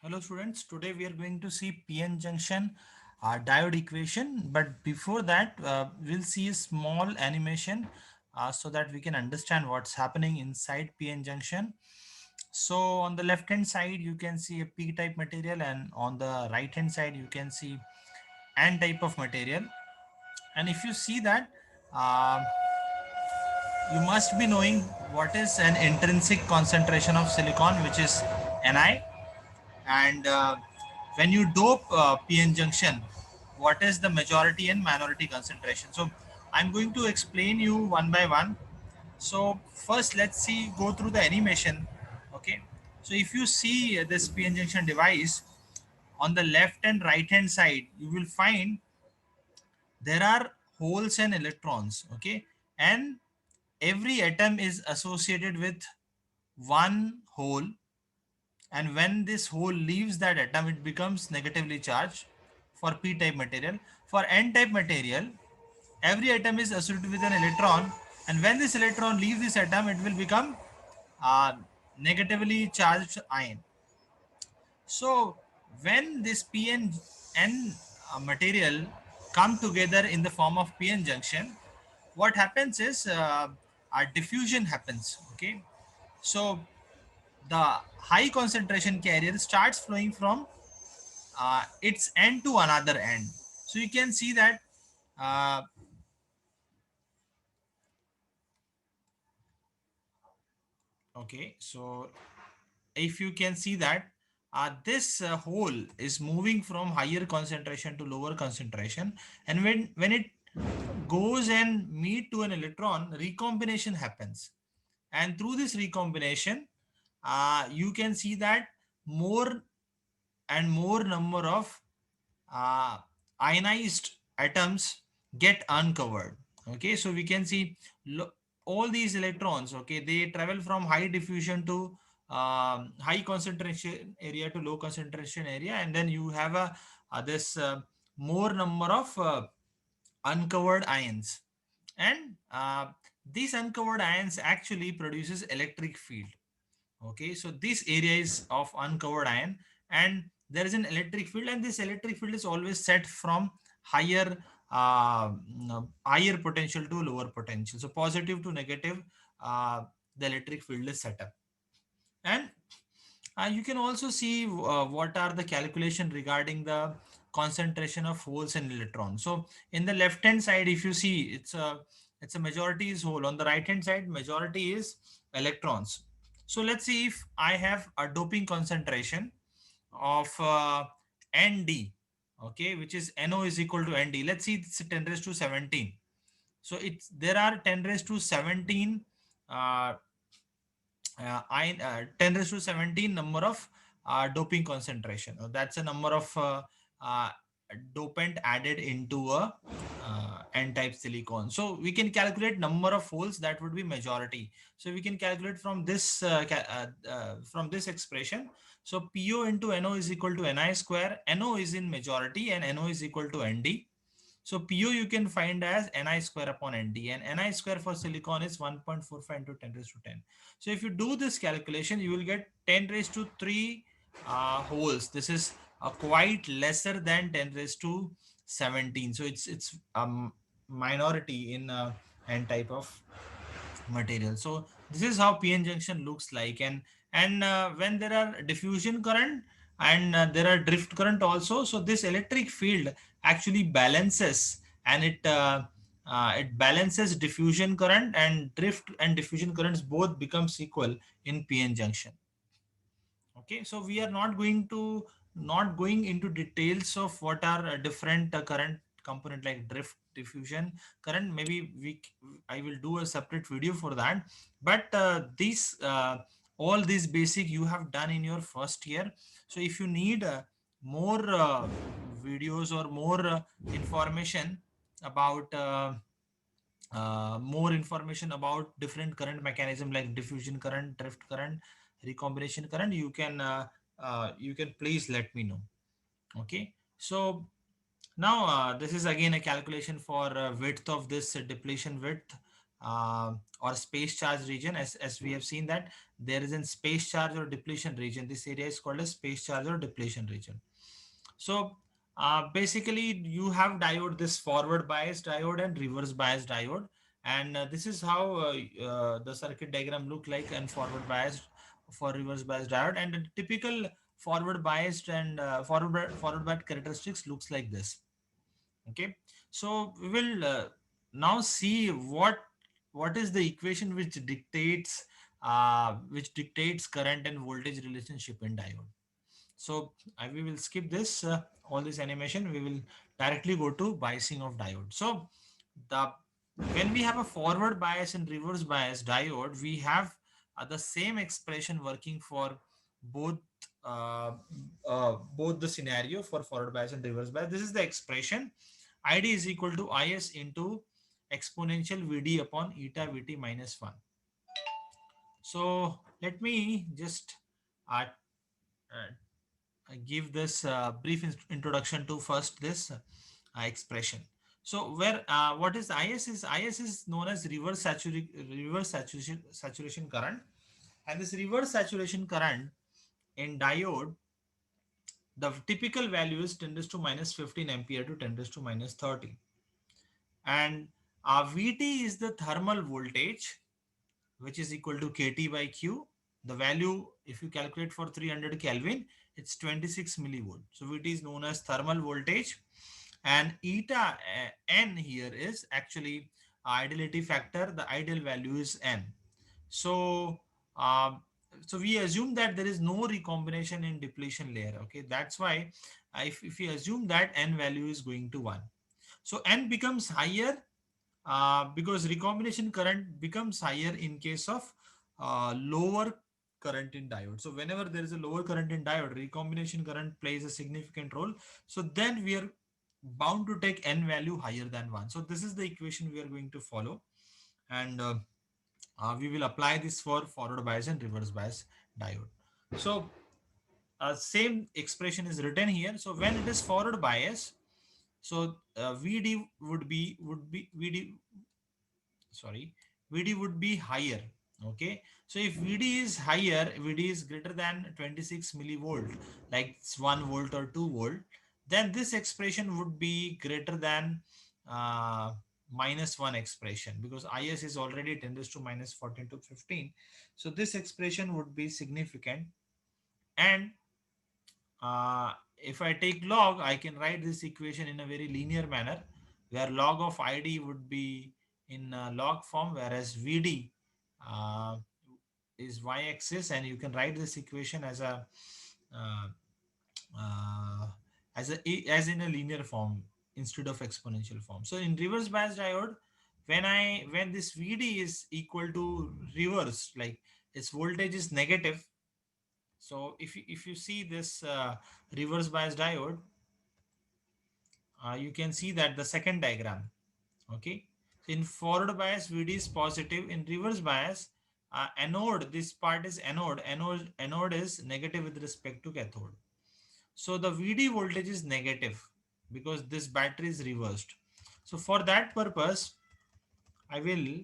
Hello students, today we are going to see PN junction diode equation, but before that we'll see a small animation so that we can understand what's happening inside PN junction. So on the left hand side you can see a P-type material, and on the right hand side you can see N type of material. And if you see that, uh, you must be knowing what is an intrinsic concentration of silicon, which is Ni. And when you dope PN junction, what is the majority and minority concentration? So I'm going to explain you one by one. So first, let's see, go through the animation. Okay. So if you see this PN junction device, on the left and right hand side, you will find there are holes and electrons. Okay. And every atom is associated with one hole, and when this hole leaves that atom it becomes negatively charged for p-type material. For n-type material, every atom is associated with an electron, and when this electron leaves this atom it will become a negatively charged ion. So when this p and n material come together in the form of p-n junction, what happens is a diffusion happens. Okay, so the high concentration carrier starts flowing from its end to another end. So you can see that uh, okay, so if you can see that this hole is moving from higher concentration to lower concentration, and when it goes and meet to an electron, recombination happens, and through this recombination you can see that more and more number of uh, ionized atoms get uncovered. Okay, so we can see all these electrons, okay, they travel from high diffusion to high concentration area to low concentration area, and then you have a this more number of uncovered ions, and these uncovered ions actually produces electric field. Okay, so this area is of uncovered ion, and there is an electric field, and this electric field is always set from higher higher potential to lower potential, so positive to negative. The electric field is set up, and you can also see what are the calculation regarding the concentration of holes and electrons. So in the left hand side, if you see, it's a majority is hole. On the right hand side, majority is electrons. So let's see, if I have a doping concentration of Nd, okay, which is No is equal to Nd. Let's see, it's 10 raised to 17. So it's there are 10 raised to 17 uh, 10 raised to 17 number of doping concentration. That's a number of uh, dopant added into a n-type silicon. So we can calculate number of holes, that would be majority. So we can calculate from this from this expression. So PO into NO is equal to Ni square. NO is in majority and NO is equal to Nd. So PO you can find as Ni square upon Nd, and Ni square for silicon is 1.45 into 10 raised to 10. So if you do this calculation, you will get 10 raised to 3 holes. This is quite lesser than 10 raised to 17. So it's minority in n type of material. So this is how PN junction looks like, and when there are diffusion current and there are drift current also, so this electric field actually balances, and it balances diffusion current, and drift and diffusion currents both becomes equal in PN junction. Okay, so we are not going into details of what are different current component like drift, diffusion, current. Maybe I will do a separate video for that. But these all these basic you have done in your first year. So if you need more videos or more information about more information about different current mechanism like diffusion current, drift current, recombination current, you can please let me know. Okay, so now this is again a calculation for width of this depletion width or space charge region, as we have seen that there is a space charge or depletion region. This area is called a space charge or depletion region. So basically you have diode, this forward bias diode and reverse bias diode. And this is how the circuit diagram look like, and forward biased for reverse bias diode, and the typical forward biased and forward biased characteristics looks like this. Okay, so we will now see what is the equation which dictates current and voltage relationship in diode. So we will skip this all this animation. We will directly go to biasing of diode. So the when we have a forward bias and reverse bias diode, we have the same expression working for both uh, both the scenario for forward bias and reverse bias. This is the expression: id is equal to is into exponential vd upon eta vt minus 1. So let me just uh, give this brief introduction to first this expression. So where what is is is known as reverse saturation current, and this reverse saturation current in diode, the typical value is 10 raised to minus 15 ampere to 10 raised to minus 30. And Vt is the thermal voltage, which is equal to kT by Q. The value, if you calculate for 300 Kelvin, it's 26 millivolt. So Vt is known as thermal voltage, and eta n here is actually ideality factor. The ideal value is n. So um, so we assume that there is no recombination in depletion layer. Okay, that's why if we assume that n value is going to 1, so n becomes higher because recombination current becomes higher in case of lower current in diode. So whenever there is a lower current in diode, recombination current plays a significant role. So then we are bound to take n value higher than 1. So this is the equation we are going to follow, and we will apply this for forward bias and reverse bias diode. So same expression is written here. So when it is forward bias, so vd would be vd, sorry, vd would be higher. Okay, so if vd is higher, vd is greater than 26 millivolt, like it's 1 volt or 2 volt, then this expression would be greater than uh, minus 1 expression, because is is already 10 raised to minus 14 to 15. So this expression would be significant. And if I take log, I can write this equation in a very linear manner, where log of id would be in log form, whereas vd uh, is y-axis, and you can write this equation uh, uh, as in a linear form instead of exponential form. So in reverse bias diode, when this vd is equal to reverse, like its voltage is negative. So if you see this reverse bias diode, you can see that the second diagram. Okay, so in forward bias vd is positive, in reverse bias anode, this part is anode is negative with respect to cathode. So the vd voltage is negative because this battery is reversed. So for that purpose, I will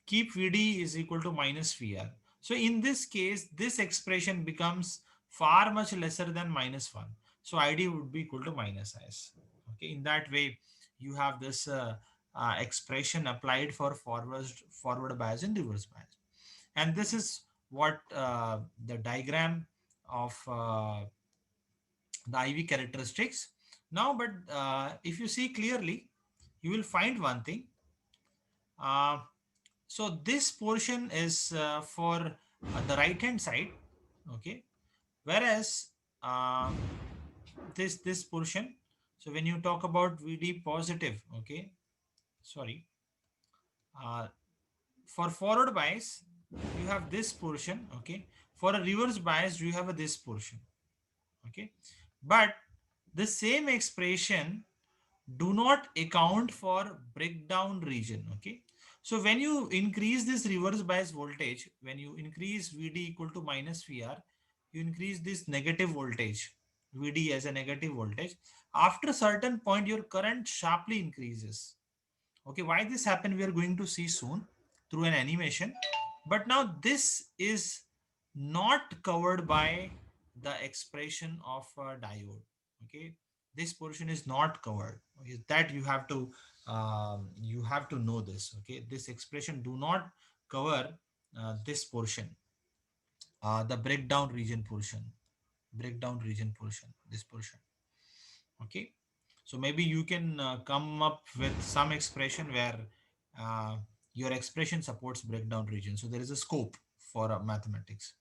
keep vd is equal to minus vr. So in this case, this expression becomes far much lesser than minus 1. So id would be equal to minus is. Okay, in that way, you have this expression applied for forward bias and reverse bias. And this is what the diagram of the IV characteristics. Now, but if you see clearly, you will find one thing. Uh, so this portion is for the right hand side. Okay, whereas this portion, so when you talk about vd positive, okay, sorry, uh, for forward bias you have this portion. Okay, for a reverse bias you have this portion. Okay, but the same expression do not account for breakdown region. Okay, so when you increase this reverse bias voltage, when you increase vd equal to minus vr, you increase this negative voltage, vd as a negative voltage. After a certain point, your current sharply increases. Okay, why this happen, we are going to see soon through an animation. But now this is not covered by the expression of a diode. Okay, this portion is not covered. Okay, that you have to know this. Okay, this expression do not cover this portion, the breakdown region portion, this portion. Okay, so maybe you can come up with some expression where uh, your expression supports breakdown region, so there is a scope for mathematics.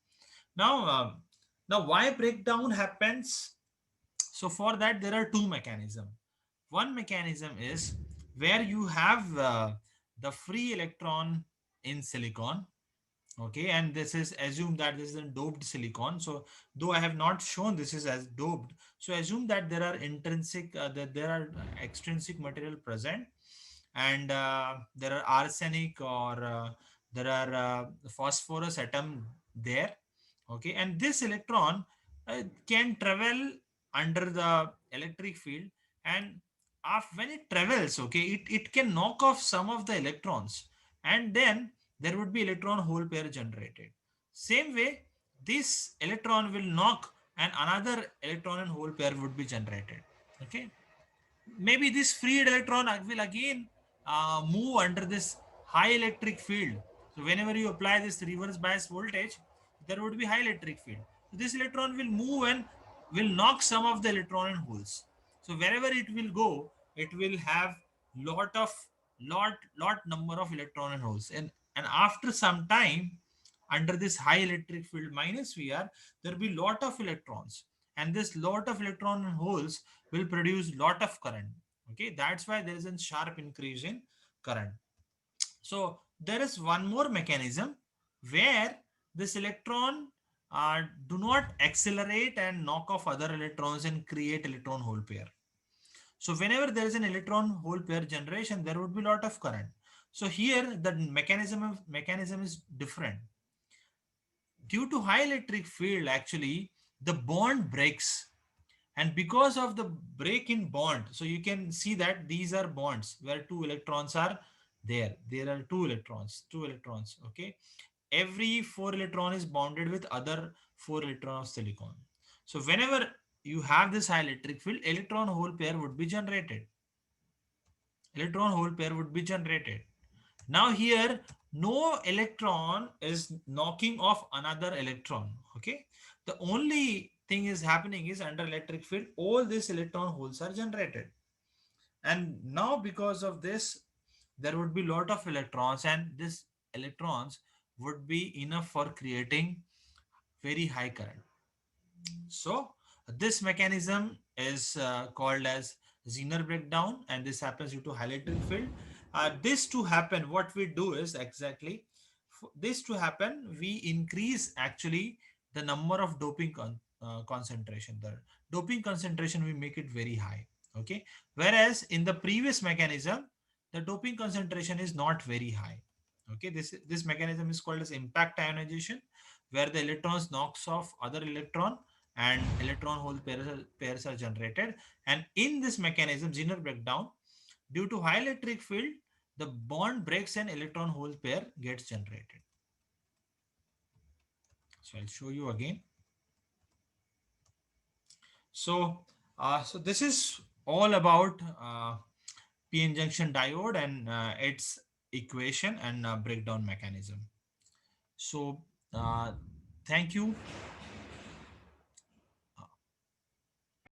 Now uh, now why breakdown happens? So for that there are two mechanisms. One mechanism is where you have the free electron in silicon. Okay, and this is assume that this is a doped silicon. So though I have not shown this is as doped, so assume that there are that there are extrinsic material present, and there are arsenic, or there are phosphorus atom there. Okay, and this electron can travel under the electric field, and when it travels, okay, it can knock off some of the electrons, and then there would be electron hole pair generated. Same way, this electron will knock and another electron and hole pair would be generated. Okay, maybe this freed electron will again move under this high electric field. So whenever you apply this reverse bias voltage, there would be high electric field. So this electron will move and will knock some of the electron in holes. So wherever it will go, it will have lot number of electron in holes. And after some time, under this high electric field minus VR, there will be lot of electrons, and this lot of electron in holes will produce lot of current. Okay, that's why there is a sharp increase in current. So there is one more mechanism where this electron do not accelerate and knock off other electrons and create electron hole pair. So whenever there is an electron hole pair generation, there would be a lot of current. So here the mechanism is different. Due to high electric field, actually the bond breaks, and because of the break in bond, so you can see that these are bonds where two electrons are there are two electrons. Okay, every four electron is bonded with other four electron of silicon. So whenever you have this high electric field, electron hole pair would be generated. Now here, no electron is knocking off another electron. Okay, the only thing is happening is under electric field, all these electron holes are generated. And now because of this, there would be lot of electrons, and these electrons would be enough for creating very high current. So this mechanism is called as Zener breakdown, and this happens due to high electric field. This to happen, what we do is exactly for this to happen, we increase actually the number of concentration. The doping concentration, we make it very high. Okay, whereas in the previous mechanism, the doping concentration is not very high. Okay, this mechanism is called as impact ionization, where the electrons knocks off other electron and electron hole pairs are generated. And in this mechanism, Zener breakdown, due to high electric field, the bond breaks and electron hole pair gets generated. So I'll show you again. So this is all about p-n junction diode and its equation and breakdown mechanism. So thank you